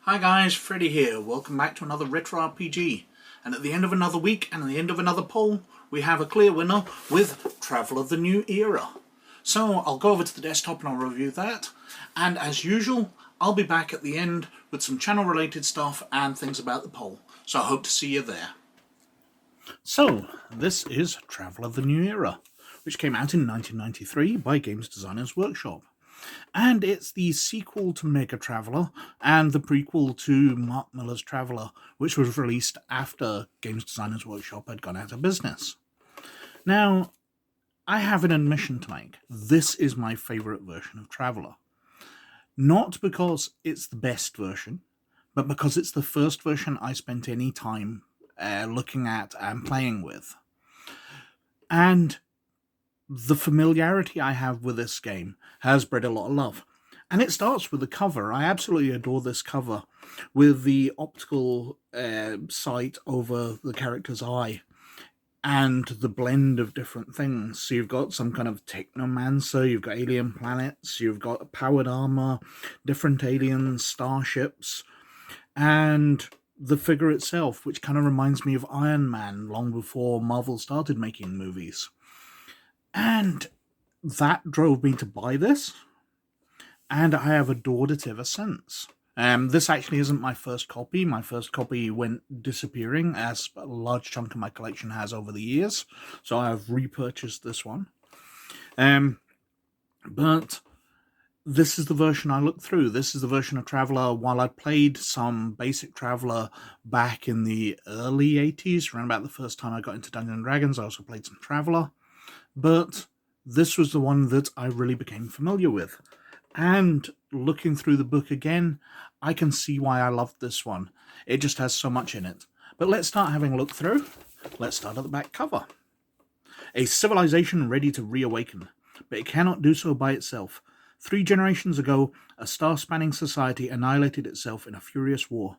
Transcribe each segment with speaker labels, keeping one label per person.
Speaker 1: Hi guys, Freddy here. Welcome back to another Retro RPG. And at the end of another week and at the end of another poll, we have a clear winner with Travel of the New Era. So I'll go over to the desktop and I'll review that. And as usual, I'll be back at the end with some channel related stuff and things about the poll. So I hope to see you there. So this is Travel of the New Era, which came out in 1993 by Games Designers Workshop. And it's the sequel to Mega Traveller and the prequel to Mark Millar's Traveller, which was released after Games Designers Workshop had gone out of business. Now, I have an admission to make. This is my favourite version of Traveller. Not because it's the best version, but because it's the first version I spent any time looking at and playing with. And the familiarity I have with this game has bred a lot of love. And it starts with the cover. I absolutely adore this cover with the optical sight over the character's eye and the blend of different things. So you've got some kind of technomancer, you've got alien planets, you've got powered armor, different aliens, starships, and the figure itself, which kind of reminds me of Iron Man long before Marvel started making movies. And that drove me to buy this, and I have adored it ever since. This actually isn't my first copy. My first copy went disappearing, as a large chunk of my collection has over the years, so I've repurchased this one. But this is the version I looked through. This is the version of Traveller. While I played some basic Traveller back in the early 80s, around about the first time I got into Dungeons & Dragons, I also played some Traveller. But this was the one that I really became familiar with. And looking through the book again, I can see why I loved this one. It just has so much in it. But let's start having a look through. Let's start at the back cover. A civilization ready to reawaken, but it cannot do so by itself. 3 generations ago, a star-spanning society annihilated itself in a furious war.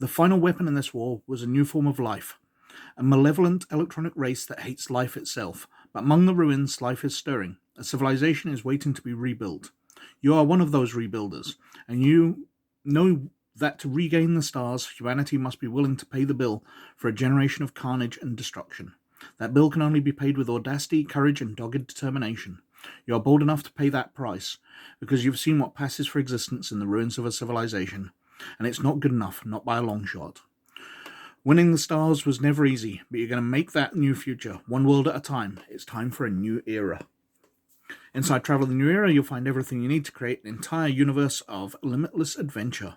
Speaker 1: The final weapon in this war was a new form of life. A malevolent electronic race that hates life itself, but among the ruins, life is stirring. A civilization is waiting to be rebuilt. You are one of those rebuilders, and you know that to regain the stars, humanity must be willing to pay the bill for a generation of carnage and destruction. That bill can only be paid with audacity, courage, and dogged determination. You are bold enough to pay that price, because you've seen what passes for existence in the ruins of a civilization, and it's not good enough, not by a long shot. Winning the stars was never easy, but you're going to make that new future, one world at a time. It's time for a new era. Inside Travel of the New Era, you'll find everything you need to create an entire universe of limitless adventure.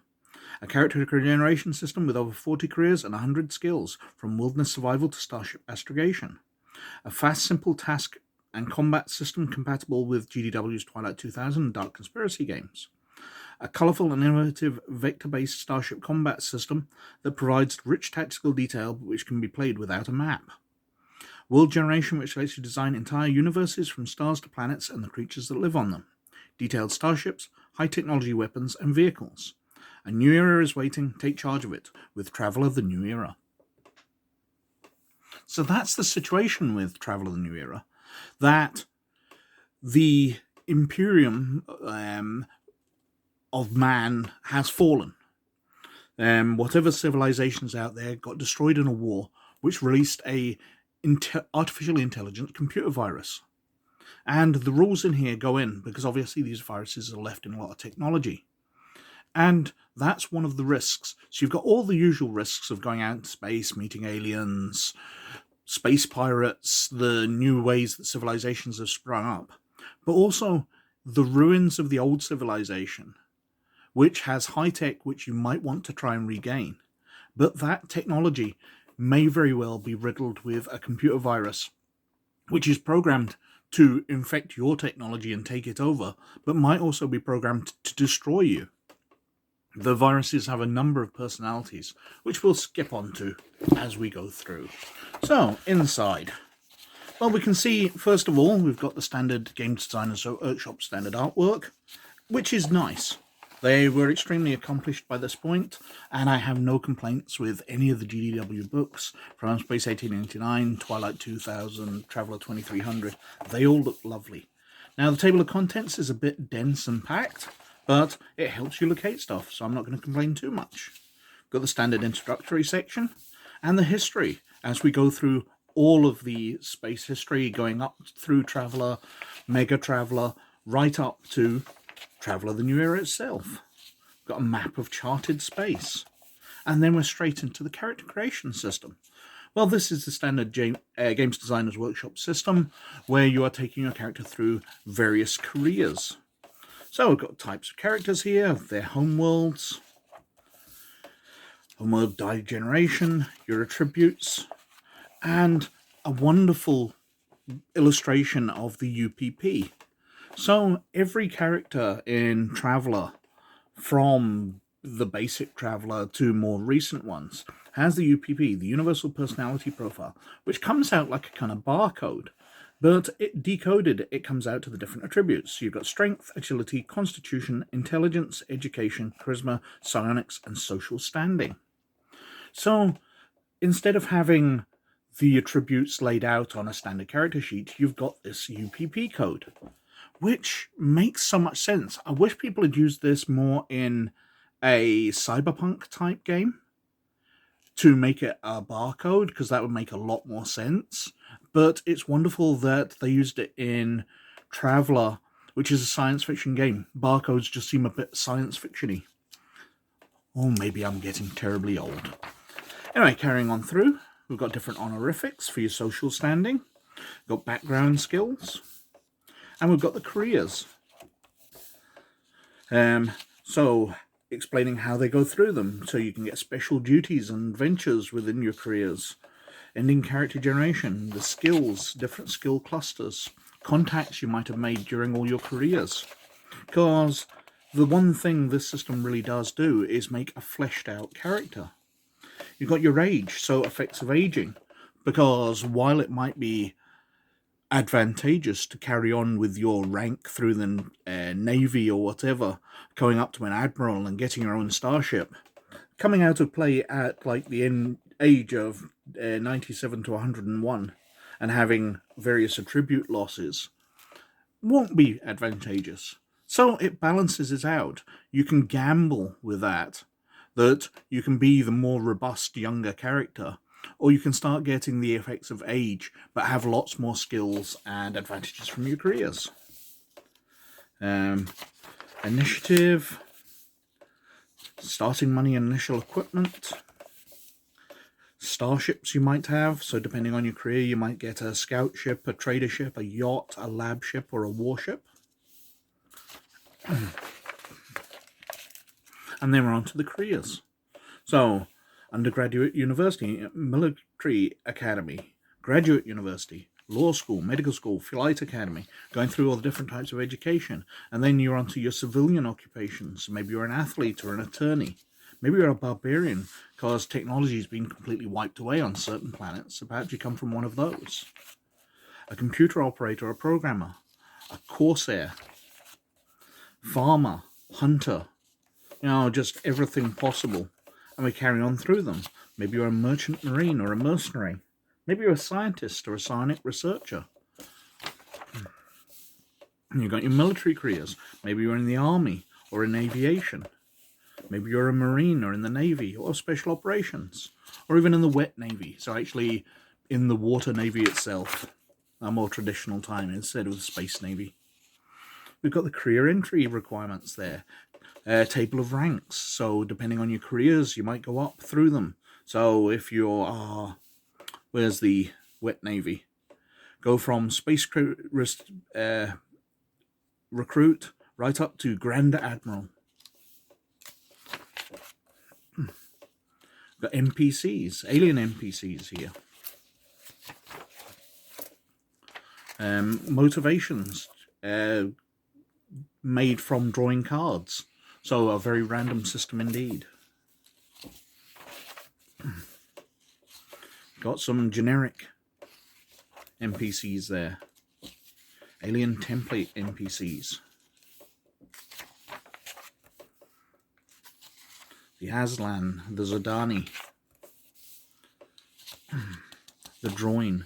Speaker 1: A character generation system with over 40 careers and 100 skills, from wilderness survival to Starship astrogation. A fast, simple task and combat system compatible with GDW's Twilight 2000 and Dark Conspiracy games. A colourful and innovative vector-based starship combat system that provides rich tactical detail but which can be played without a map. World generation which lets you design entire universes from stars to planets and the creatures that live on them. Detailed starships, high-technology weapons and vehicles. A new era is waiting. Take charge of it with Travel of the New Era. So that's the situation with Travel of the New Era. That the imperium of man has fallen. Whatever civilizations out there got destroyed in a war, which released a artificially intelligent computer virus. And the rules in here go in, because obviously these viruses are left in a lot of technology. And that's one of the risks. So you've got all the usual risks of going out into space, meeting aliens, space pirates, the new ways that civilizations have sprung up, but also the ruins of the old civilization, which has high-tech which you might want to try and regain. But that technology may very well be riddled with a computer virus, which is programmed to infect your technology and take it over, but might also be programmed to destroy you. The viruses have a number of personalities, which we'll skip on to as we go through. So, inside. Well, we can see, first of all, we've got the standard Games Designers Workshop standard artwork, which is nice. They were extremely accomplished by this point, and I have no complaints with any of the GDW books, from Space 1899, Twilight 2000, Traveller 2300. They all look lovely. Now, the table of contents is a bit dense and packed, but it helps you locate stuff, so I'm not going to complain too much. Got the standard introductory section and the history as we go through all of the space history, going up through Traveller, Mega Traveller, right up to Traveller the New Era itself. Got a map of charted space. And then we're straight into the character creation system. Well, this is the standard Games Designers Workshop system, where you are taking your character through various careers. So we've got types of characters here, their homeworlds, homeworld die generation, your attributes, and a wonderful illustration of the UPP. So every character in Traveller, from the basic Traveller to more recent ones, has the UPP, the Universal Personality Profile, which comes out like a kind of barcode. But it decoded, it comes out to the different attributes. So you've got strength, agility, constitution, intelligence, education, charisma, psionics, and social standing. So instead of having the attributes laid out on a standard character sheet, you've got this UPP code, which makes so much sense. I wish people had used this more in a cyberpunk type game to make it a barcode, because that would make a lot more sense. But it's wonderful that they used it in Traveller, which is a science fiction game. Barcodes just seem a bit science fiction-y. Or maybe I'm getting terribly old. Anyway, carrying on through, we've got different honorifics for your social standing. We've got background skills. And we've got the careers. So explaining how they go through them, so you can get special duties and ventures within your careers. Ending character generation, the skills, different skill clusters, contacts you might have made during all your careers. Because the one thing this system really does do is make a fleshed out character. You've got your age, so effects of aging, because while it might be advantageous to carry on with your rank through the Navy or whatever, going up to an admiral and getting your own starship, coming out of play at like the age of 97 to 101 and having various attribute losses won't be advantageous. So it balances it out. You can gamble with that you can be the more robust younger character, or you can start getting the effects of age, but have lots more skills and advantages from your careers. Initiative, starting money and initial equipment, starships you might have, so depending on your career you might get a scout ship, a trader ship, a yacht, a lab ship, or a warship. And then we're on to the careers. So, undergraduate university, military academy, graduate university, law school, medical school, flight academy, going through all the different types of education. And then you're onto your civilian occupations. Maybe you're an athlete or an attorney. Maybe you're a barbarian, because technology has been completely wiped away on certain planets, so perhaps you come from one of those. A computer operator, a programmer, a corsair, farmer, hunter, just everything possible. And we carry on through them. Maybe you're a merchant marine or a mercenary. Maybe you're a scientist or a psionic researcher. And you've got your military careers. Maybe you're in the army or in aviation. Maybe you're a marine or in the navy or special operations, or even in the wet navy. So actually in the water navy itself, a more traditional time instead of the space navy. We've got the career entry requirements there. Table of ranks. So depending on your careers, you might go up through them. So if you are, where's the wet navy? Go from space recruit right up to Grand Admiral. Got NPCs, alien NPCs here. Motivations made from drawing cards. So a very random system indeed. Got some generic NPCs there. Alien template NPCs. The Aslan, the Zodani, the Droin.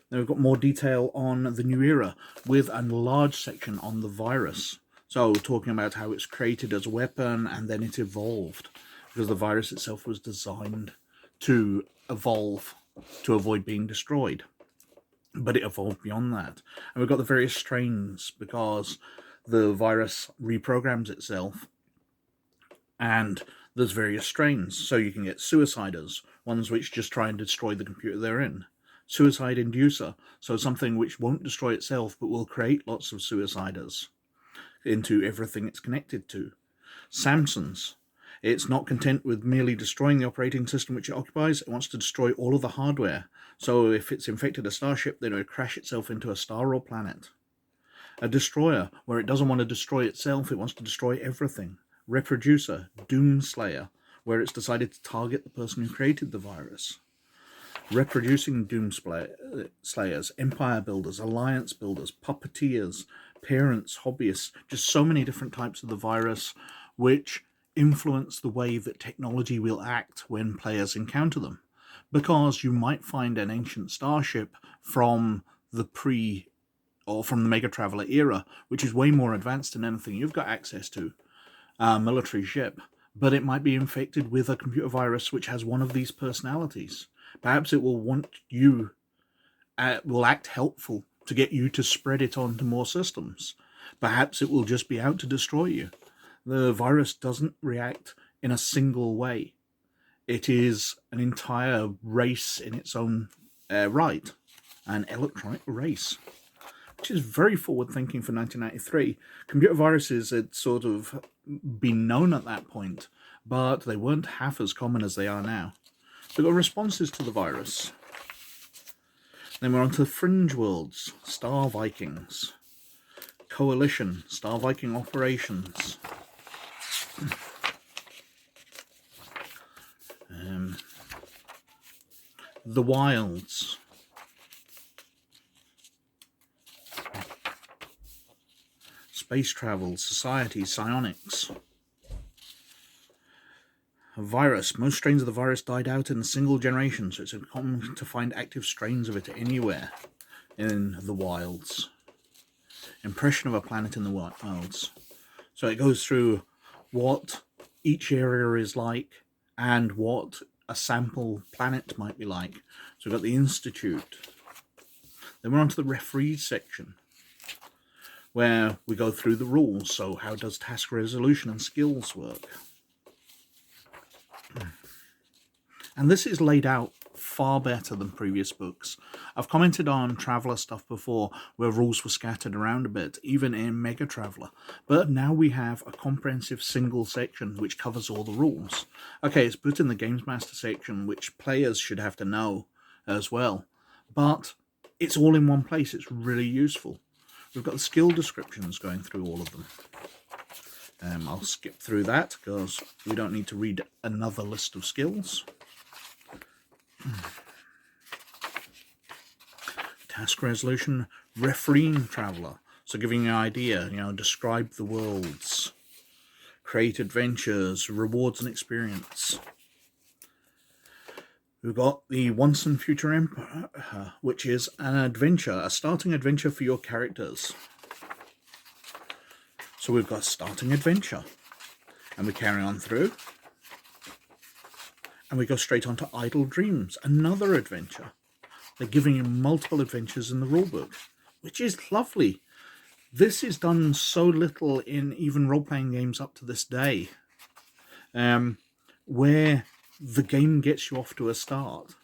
Speaker 1: Then we've got more detail on the New Era with a large section on the virus. So talking about how it's created as a weapon and then it evolved, because the virus itself was designed to evolve to avoid being destroyed. But it evolved beyond that. And we've got the various strains, because the virus reprograms itself, and there's various strains. So you can get suiciders, ones which just try and destroy the computer they're in. Suicide inducer, so something which won't destroy itself but will create lots of suiciders into everything it's connected to. Samson's, it's not content with merely destroying the operating system which it occupies, it wants to destroy all of the hardware. So if it's infected a starship, then it would crash itself into a star or planet. A destroyer, where it doesn't want to destroy itself, it wants to destroy everything. Reproducer, Doomslayer, where it's decided to target the person who created the virus. Reproducing Doomslayers, Empire Builders, Alliance Builders, Puppeteers, Parents, Hobbyists, just so many different types of the virus which influence the way that technology will act when players encounter them. Because you might find an ancient starship from the from the Mega Traveller era, which is way more advanced than anything you've got access to, a military ship, but it might be infected with a computer virus which has one of these personalities. Perhaps it will want you, will act helpful to get you to spread it onto more systems. Perhaps it will just be out to destroy you. The virus doesn't react in a single way. It is an entire race in its own right, an electronic race, which is very forward-thinking for 1993. Computer viruses had sort of been known at that point, but they weren't half as common as they are now. So we've got responses to the virus. Then we're on to the Fringe Worlds, Star Vikings, Coalition, Star Viking Operations. The Wilds. Space Travel, Society, Psionics. A virus. Most strains of the virus died out in a single generation, so it's uncommon to find active strains of it anywhere in the wilds. Impression of a planet in the wilds. So it goes through what each area is like and what a sample planet might be like. So we've got the Institute. Then we're on to the referees section, where we go through the rules. So how does task resolution and skills work? And this is laid out far better than previous books. I've commented on Traveller stuff before, where rules were scattered around a bit, even in Mega Traveller. But now we have a comprehensive single section which covers all the rules. Okay, it's put in the Games Master section, which players should have to know as well. But it's all in one place. It's really useful. We've got the skill descriptions going through all of them. I'll skip through that because we don't need to read another list of skills. Task resolution, refereeing Traveller. So giving you an idea, describe the worlds, create adventures, rewards and experience. We've got the Once and Future Empire, which is an adventure, a starting adventure for your characters. So we've got starting adventure, and we carry on through. And we go straight on to Idle Dreams, another adventure. They're giving you multiple adventures in the rulebook, which is lovely. This is done so little in even role-playing games up to this day, where the game gets you off to a start.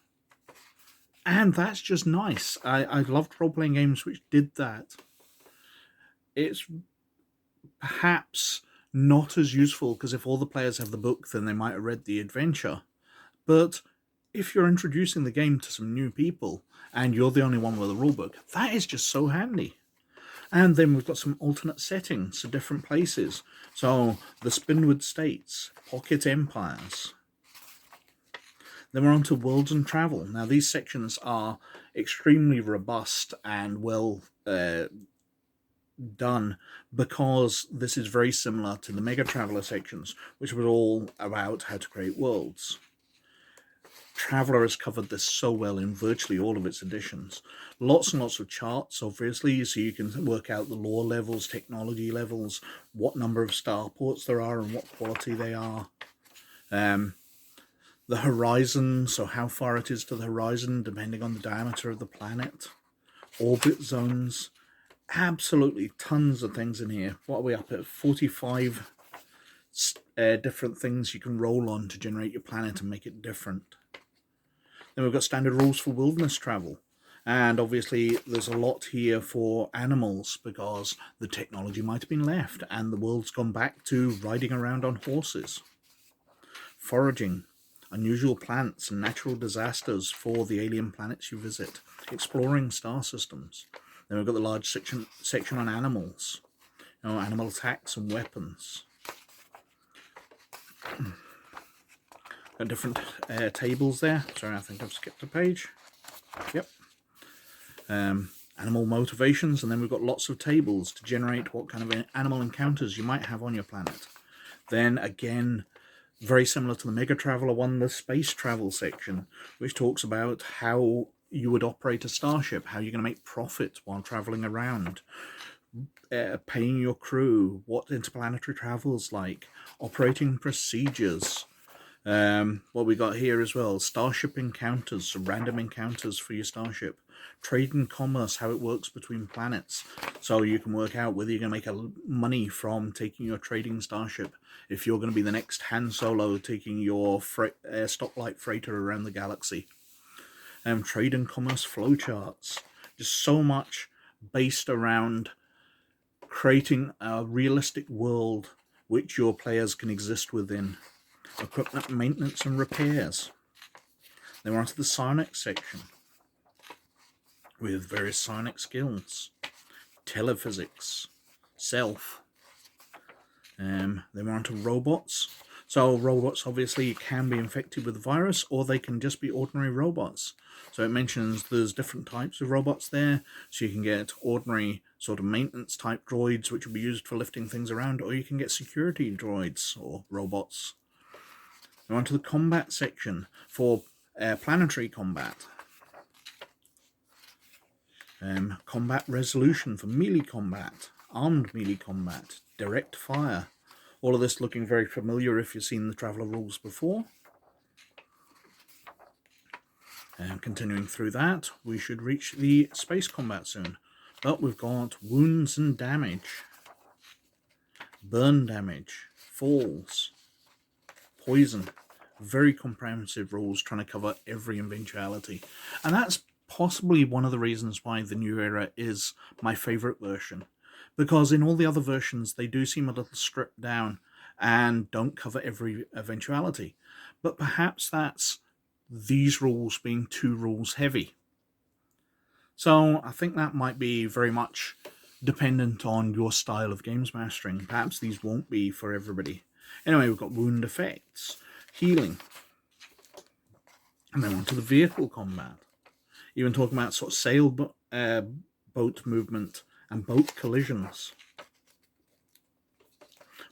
Speaker 1: And that's just nice. I loved role-playing games which did that. It's perhaps not as useful, because if all the players have the book, then they might have read the adventure. But if you're introducing the game to some new people and you're the only one with a rulebook, that is just so handy. And then we've got some alternate settings to different places. So the Spinwood States, Pocket Empires. Then we're on to Worlds and Travel. Now these sections are extremely robust and well done, because this is very similar to the Mega Traveller sections, which were all about how to create worlds. Traveller has covered this so well in virtually all of its editions. Lots and lots of charts, obviously, so you can work out the lore levels, technology levels, what number of starports there are and what quality they are. The horizon, so how far it is to the horizon, depending on the diameter of the planet. Orbit zones. Absolutely tons of things in here. What are we up at? 45 different things you can roll on to generate your planet and make it different. Then we've got standard rules for wilderness travel. And obviously there's a lot here for animals because the technology might have been left and the world's gone back to riding around on horses. Foraging. Unusual plants and natural disasters for the alien planets you visit. Exploring star systems. Then we've got the large section on animals. Animal attacks and weapons. Got different tables there. Sorry, I think I've skipped a page. Yep. Animal motivations, and then we've got lots of tables to generate what kind of animal encounters you might have on your planet. Then again, very similar to the Mega Traveller one, the space travel section, which talks about how you would operate a starship, how you're going to make profit while traveling around, paying your crew, what interplanetary travel's like, operating procedures. What we got here as well, starship encounters, so random encounters for your starship. Trade and commerce, how it works between planets, so you can work out whether you're going to make money from taking your trading starship, if you're going to be the next Han Solo taking your stoplight freighter around the galaxy. Trade and commerce flowcharts, just so much based around creating a realistic world which your players can exist within. Equipment maintenance and repairs. Then we're onto the psionics section with various psionic skills, telephysics, self. Then we're onto robots. So robots obviously can be infected with the virus, or they can just be ordinary robots. So it mentions there's different types of robots there. So you can get ordinary sort of maintenance type droids, which will be used for lifting things around, or you can get security droids or robots. We're onto the combat section for planetary combat. Combat resolution for melee combat, armed melee combat, direct fire. All of this looking very familiar if you've seen the Traveller rules before. Continuing through that, we should reach the space combat soon. But we've got wounds and damage, burn damage, falls, poison. Very comprehensive rules trying to cover every eventuality. And that's possibly one of the reasons why the New Era is my favourite version. Because in all the other versions, they do seem a little stripped down and don't cover every eventuality. But perhaps that's these rules being too rules heavy. So I think that might be very much dependent on your style of games mastering. Perhaps these won't be for everybody. Anyway, we've got wound effects, healing, and then on to the vehicle combat. Even talking about sort of sailboat movement and boat collisions.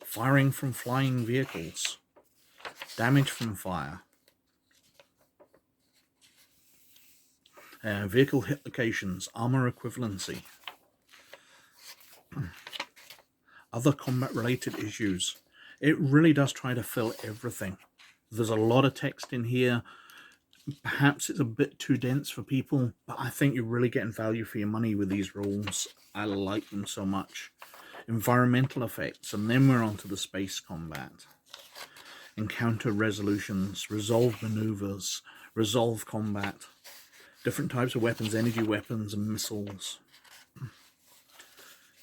Speaker 1: Firing from flying vehicles. Damage from fire. Vehicle hit locations. Armor equivalency. Other combat related issues. It really does try to fill everything. There's a lot of text in here. Perhaps it's a bit too dense for people, but I think you're really getting value for your money with these rules. I like them so much. Environmental effects, and then we're on to the space combat. Encounter resolutions, resolve maneuvers, resolve combat, different types of weapons, energy weapons and missiles.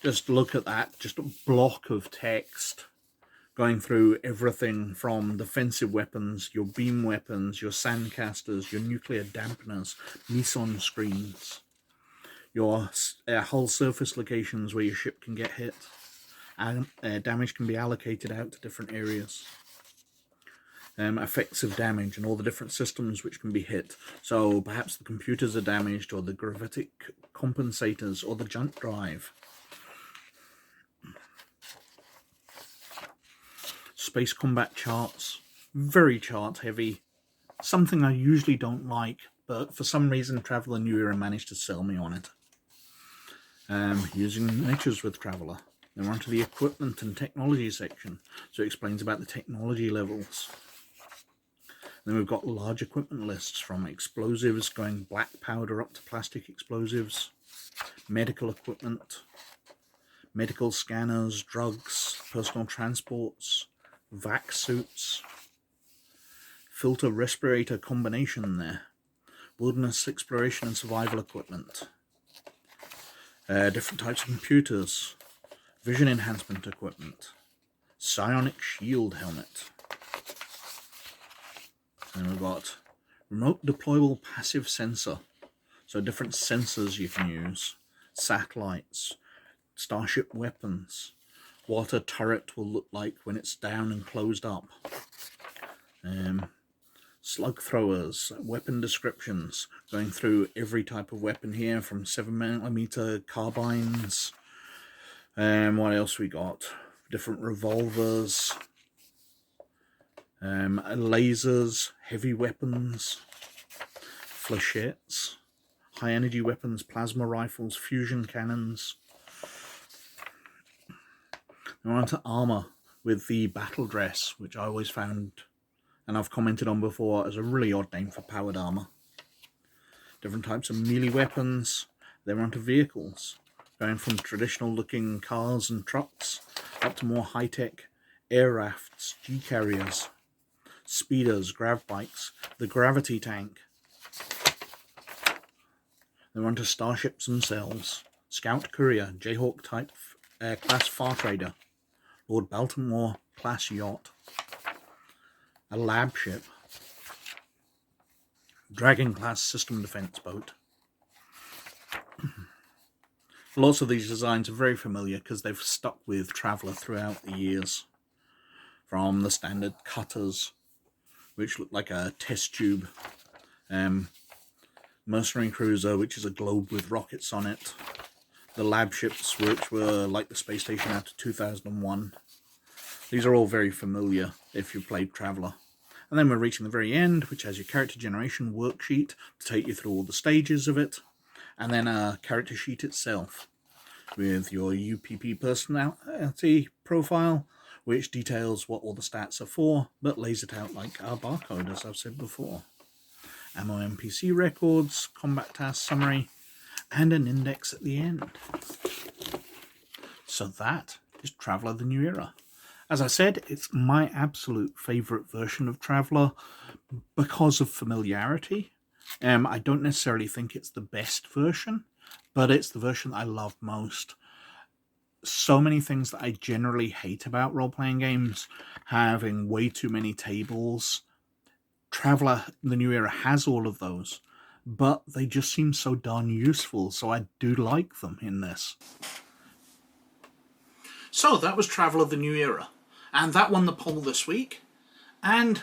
Speaker 1: Just look at that, just a block of text going through everything from defensive weapons, your beam weapons, your sandcasters, your nuclear dampeners, meson screens, your hull surface locations where your ship can get hit, and damage can be allocated out to different areas. Effects of damage and all the different systems which can be hit. So perhaps the computers are damaged, or the gravitic compensators, or the jump drive. Space combat charts, very chart heavy, Something I usually don't like, but for some reason Traveller New Era managed to sell me on it. Using miniatures with Traveller. Then we're on to the equipment and technology section, so it explains about the technology levels. Then we've got large equipment lists, from explosives going black powder up to plastic explosives, medical equipment, medical scanners, drugs, personal transports, vac suits, filter respirator combination there, wilderness exploration and survival equipment, different types of computers, vision enhancement equipment, psionic shield helmet. And we've got remote deployable passive sensor, so different sensors you can use, satellites, Starship Weapons, what a turret will look like when it's down and closed up, slug throwers, weapon descriptions, going through every type of weapon here, from 7mm carbines. What else we got? Different revolvers, lasers, heavy weapons, flechettes, high energy weapons, plasma rifles, fusion cannons. We're on to armor with the battle dress, which I always found, and I've commented on before, as a really odd name for powered armor. Different types of melee weapons. Then we're on to vehicles, going from traditional looking cars and trucks up to more high-tech air rafts, G-carriers, speeders, grav bikes, the gravity tank. Then we're on to starships themselves, Scout Courier, Jayhawk type class Far Trader, Lord Baltimore class yacht, a lab ship, Dragon class system defense boat. Lots of these designs are very familiar because they've stuck with Traveller throughout the years. From the standard cutters, which look like a test tube, mercenary cruiser, which is a globe with rockets on it, the lab ships, which were like the space station after 2001. These are all very familiar if you've played Traveller. And then we're reaching the very end, which has your character generation worksheet to take you through all the stages of it, and then a character sheet itself with your UPP personality profile, which details what all the stats are for, but lays it out like our barcode, as I've said before. Ammo NPC records, combat task summary, and an index at the end. So that is Traveller the New Era. As I said, it's my absolute favourite version of Traveller because of familiarity. I don't necessarily think it's the best version, but it's the version I love most. So many things that I generally hate about role-playing games, having way too many tables. Traveller the New Era has all of those, but they just seem so darn useful, so I do like them in this. So that was Traveller the New Era, and that won the poll this week. And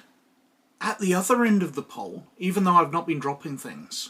Speaker 1: at the other end of the poll, even though I've not been dropping things,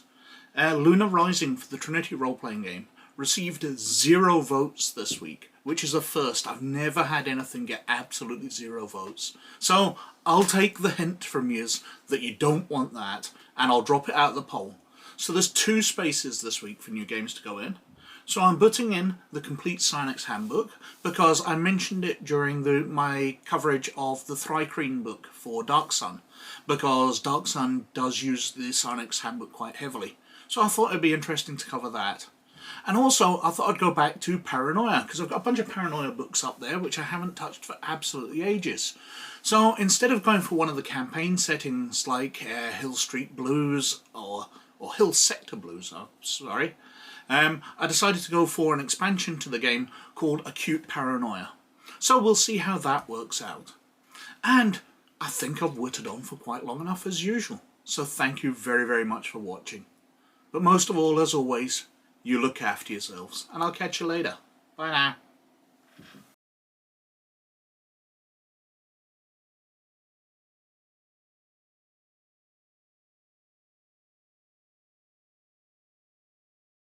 Speaker 1: Luna Rising for the Trinity role-playing game received 0 votes this week, which is a first. I've never had anything get absolutely 0 votes. So I'll take the hint from you that you don't want that, and I'll drop it out of the poll. So there's 2 spaces this week for new games to go in. So I'm putting in the Complete Psionics Handbook because I mentioned it during my coverage of the Thri-Kreen book for Dark Sun, because Dark Sun does use the Psionics Handbook quite heavily. So I thought it'd be interesting to cover that. And also, I thought I'd go back to Paranoia, because I've got a bunch of Paranoia books up there which I haven't touched for absolutely ages. So instead of going for one of the campaign settings like Hill Street Blues or Hill Sector Blues, I decided to go for an expansion to the game called Acute Paranoia. So we'll see how that works out. And I think I've whittled on for quite long enough as usual. So thank you very, very much for watching. But most of all, as always, you look after yourselves, and I'll catch you later. Bye now.